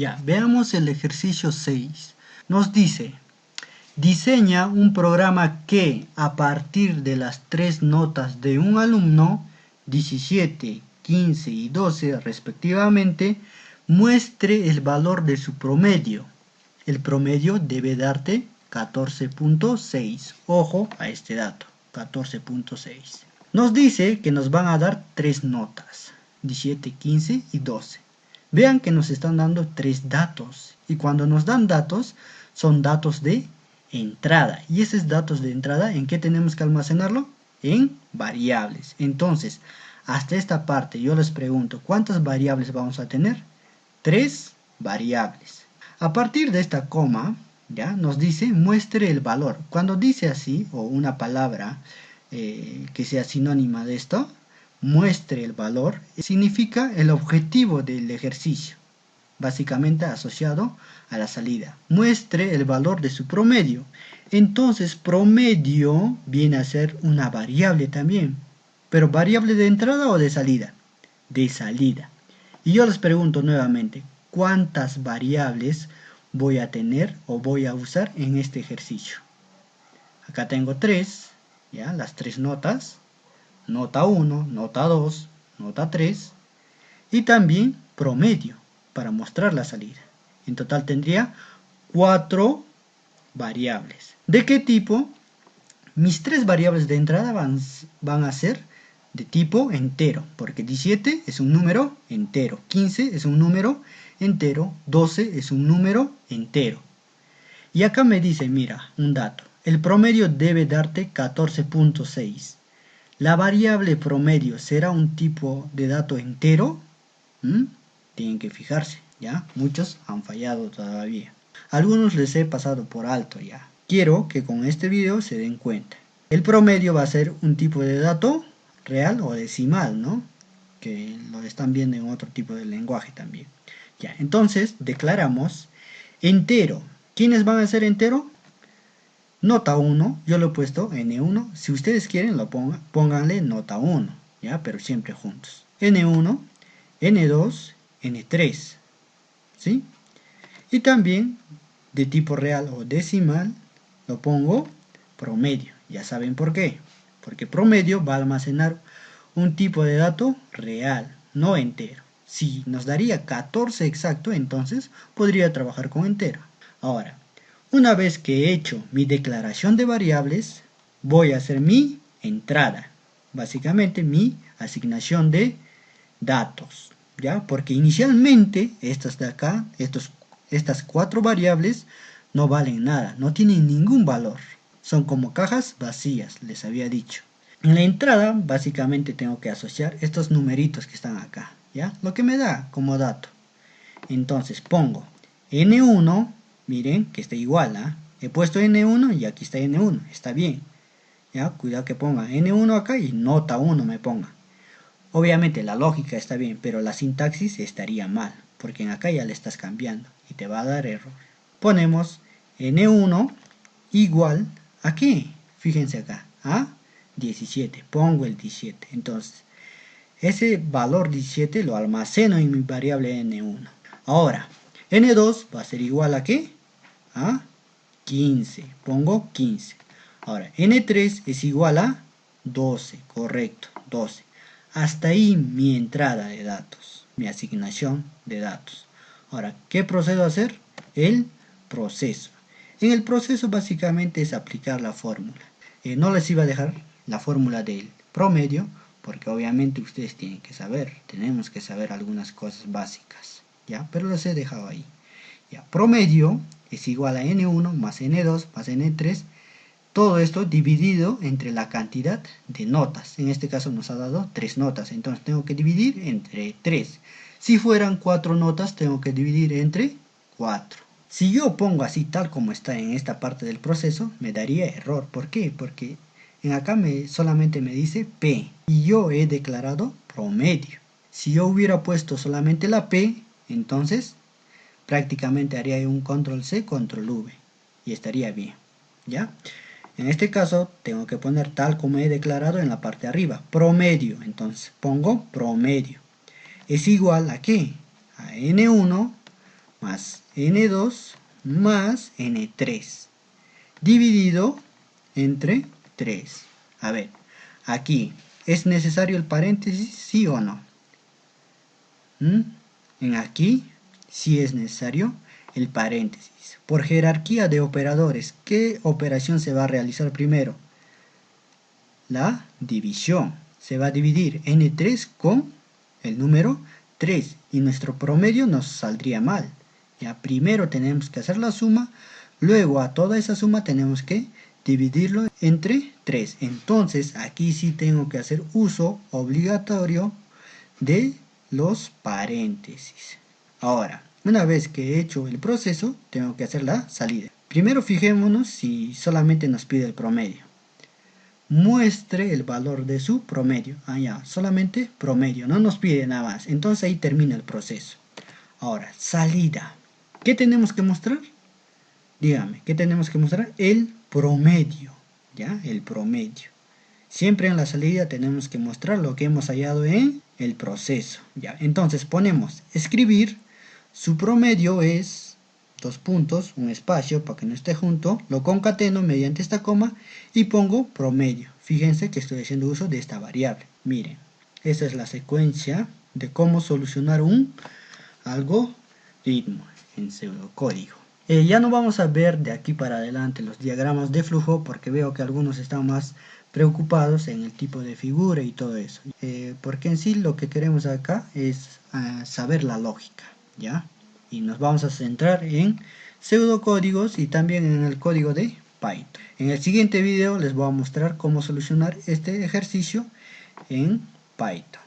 Ya, veamos el ejercicio 6. Nos dice, diseña un programa que a partir de las 3 notas de un alumno, 17, 15 y 12 respectivamente, muestre el valor de su promedio. El promedio debe darte 14.6. Ojo a este dato, 14.6. Nos dice que nos van a dar 3 notas, 17, 15 y 12. Vean que nos están dando 3 datos. Y cuando nos dan datos, son datos de entrada. Y esos datos de entrada, ¿en qué tenemos que almacenarlo? En variables. Entonces, hasta esta parte yo les pregunto, ¿cuántas variables vamos a tener? 3 variables. A partir de esta coma, ya nos dice muestre el valor. Cuando dice así, o una palabra que sea sinónima de esto, muestre el valor, significa el objetivo del ejercicio, básicamente asociado a la salida. Muestre el valor de su promedio. Entonces, promedio viene a ser una variable también. ¿Pero variable de entrada o de salida? De salida. Y yo les pregunto nuevamente, ¿cuántas variables voy a tener o voy a usar en este ejercicio? Acá tengo 3, ¿ya? Las 3 notas. Nota 1, nota 2, nota 3 y también promedio para mostrar la salida. En total tendría 4 variables. ¿De qué tipo? Mis 3 variables de entrada van a ser de tipo entero, porque 17 es un número entero, 15 es un número entero, 12 es un número entero. Y acá me dice, mira, un dato, el promedio debe darte 14.6. ¿La variable promedio será un tipo de dato entero? Tienen que fijarse, ¿ya? Muchos han fallado todavía. Algunos les he pasado por alto ya. Quiero que con este video se den cuenta. El promedio va a ser un tipo de dato real o decimal, ¿no? Que lo están viendo en otro tipo de lenguaje también. Ya, entonces declaramos entero. ¿Quiénes van a ser entero? Nota 1, yo lo he puesto N1, si ustedes quieren lo pónganle nota 1, ¿ya? Pero siempre juntos. N1, N2, N3, ¿sí? Y también de tipo real o decimal lo pongo promedio, ya saben por qué. Porque promedio va a almacenar un tipo de dato real, no entero. Si nos daría 14 exacto, entonces podría trabajar con entero. Ahora, una vez que he hecho mi declaración de variables, voy a hacer mi entrada. Básicamente mi asignación de datos. ¿Ya? Porque inicialmente estas de acá, estas 4 variables no valen nada, no tienen ningún valor. Son como cajas vacías, les había dicho. En la entrada básicamente tengo que asociar estos numeritos que están acá. ¿Ya? Lo que me da como dato. Entonces pongo N1. Miren que está igual, ¿ah? He puesto N1 y aquí está N1, está bien. ¿Ya? Cuidado que ponga N1 acá y nota 1 me ponga. Obviamente la lógica está bien, pero la sintaxis estaría mal, porque en acá ya le estás cambiando y te va a dar error. Ponemos N1 igual a ¿qué? Fíjense acá, a 17, pongo el 17. Entonces, ese valor 17 lo almaceno en mi variable N1. Ahora, N2 va a ser igual a ¿qué? A 15, pongo 15. Ahora, N3 es igual a 12, correcto, 12. Hasta ahí mi entrada de datos, mi asignación de datos. Ahora, ¿qué procedo a hacer? El proceso. En el proceso básicamente es aplicar la fórmula. No les iba a dejar la fórmula del promedio, porque obviamente ustedes tienen que saber, tenemos que saber algunas cosas básicas, ¿ya? Pero los he dejado ahí. Ya, promedio es igual a N1 más N2 más N3, todo esto dividido entre la cantidad de notas. En este caso nos ha dado 3 notas, entonces tengo que dividir entre 3. Si fueran 4 notas, tengo que dividir entre 4. Si yo pongo así tal como está en esta parte del proceso, me daría error. ¿Por qué? Porque en acá solamente me dice P y yo he declarado promedio. Si yo hubiera puesto solamente la P, entonces prácticamente haría un control C, control V y estaría bien, ¿ya? En este caso tengo que poner tal como he declarado en la parte de arriba, promedio. Entonces pongo promedio. ¿Es igual a qué? A N1 más n2 más n3 dividido entre 3. A ver, aquí, ¿es necesario el paréntesis, sí o no? En aquí, sí es necesario el paréntesis. Por jerarquía de operadores, ¿qué operación se va a realizar primero? La división. Se va a dividir n3 con el número 3 y nuestro promedio nos saldría mal. Ya primero tenemos que hacer la suma, luego a toda esa suma tenemos que dividirlo entre 3. Entonces aquí sí tengo que hacer uso obligatorio de los paréntesis. Ahora, una vez que he hecho el proceso, tengo que hacer la salida. Primero fijémonos si solamente nos pide el promedio. Muestre el valor de su promedio. Ya, solamente promedio, no nos pide nada más. Entonces ahí termina el proceso. Ahora, salida. ¿Qué tenemos que mostrar? Dígame, ¿qué tenemos que mostrar? El promedio, ¿ya? El promedio. Siempre en la salida tenemos que mostrar lo que hemos hallado en el proceso, ¿ya? Entonces ponemos escribir, su promedio es, dos puntos, un espacio para que no esté junto, lo concateno mediante esta coma y pongo promedio. Fíjense que estoy haciendo uso de esta variable. Miren, esa es la secuencia de cómo solucionar un algoritmo en pseudocódigo. Ya no vamos a ver de aquí para adelante los diagramas de flujo porque veo que algunos están más preocupados en el tipo de figura y todo eso. Porque en sí lo que queremos acá es saber la lógica, ¿ya? Y nos vamos a centrar en pseudocódigos y también en el código de Python. En el siguiente video les voy a mostrar cómo solucionar este ejercicio en Python.